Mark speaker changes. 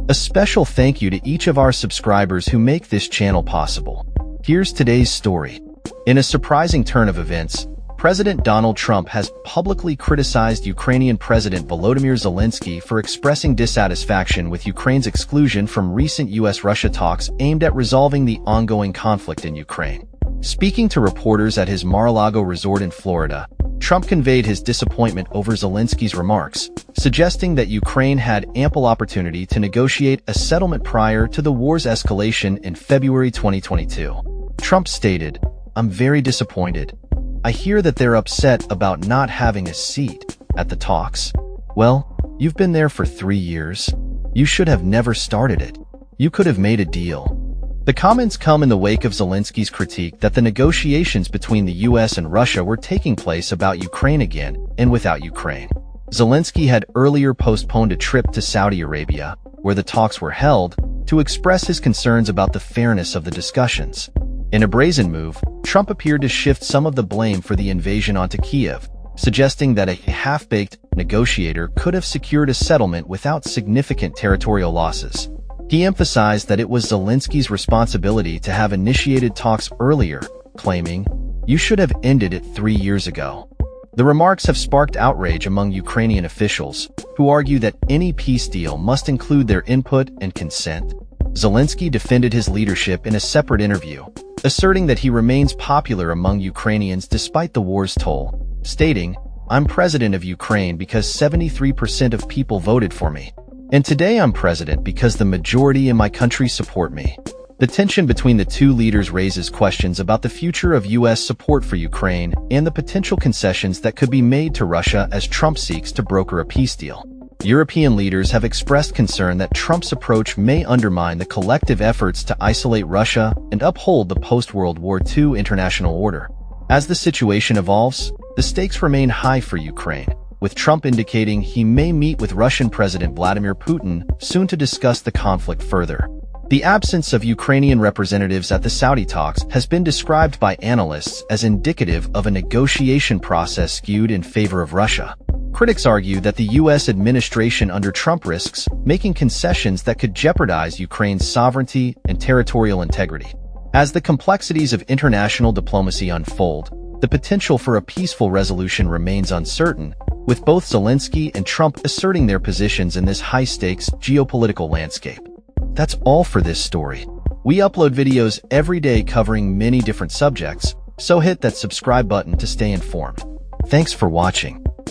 Speaker 1: A special thank you to each of our subscribers who make this channel possible. Here's today's story. In a surprising turn of events, President Donald Trump has publicly criticized Ukrainian President Volodymyr Zelenskyy for expressing dissatisfaction with Ukraine's exclusion from recent U.S.-Russia talks aimed at resolving the ongoing conflict in Ukraine. Speaking to reporters at his Mar-a-Lago resort in Florida, Trump conveyed his disappointment over Zelenskyy's remarks, suggesting that Ukraine had ample opportunity to negotiate a settlement prior to the war's escalation in February 2022. Trump stated, "I'm very disappointed. I hear that they're upset about not having a seat at the talks. Well, you've been there for 3 years. You should have never started it. You could have made a deal." The comments come in the wake of Zelenskyy's critique that the negotiations between the US and Russia were taking place about Ukraine again and without Ukraine. Zelenskyy had earlier postponed a trip to Saudi Arabia, where the talks were held, to express his concerns about the fairness of the discussions. In a brazen move, Trump appeared to shift some of the blame for the invasion onto Kiev, suggesting that a half-baked negotiator could have secured a settlement without significant territorial losses. He emphasized that it was Zelenskyy's responsibility to have initiated talks earlier, claiming, "You should have ended it 3 years ago." The remarks have sparked outrage among Ukrainian officials, who argue that any peace deal must include their input and consent. Zelenskyy defended his leadership in a separate interview, asserting that he remains popular among Ukrainians despite the war's toll, stating, "I'm president of Ukraine because 73% of people voted for me. And today I'm president because the majority in my country support me." The tension between the two leaders raises questions about the future of U.S. support for Ukraine and the potential concessions that could be made to Russia as Trump seeks to broker a peace deal. European leaders have expressed concern that Trump's approach may undermine the collective efforts to isolate Russia and uphold the post-World War II international order. As the situation evolves, the stakes remain high for Ukraine, with Trump indicating he may meet with Russian President Vladimir Putin soon to discuss the conflict further. The absence of Ukrainian representatives at the Saudi talks has been described by analysts as indicative of a negotiation process skewed in favor of Russia. Critics argue that the U.S. administration under Trump risks making concessions that could jeopardize Ukraine's sovereignty and territorial integrity. As the complexities of international diplomacy unfold, the potential for a peaceful resolution remains uncertain, with both Zelenskyy and Trump asserting their positions in this high-stakes geopolitical landscape. That's all for this story. We upload videos every day covering many different subjects, so hit that subscribe button to stay informed. Thanks for watching.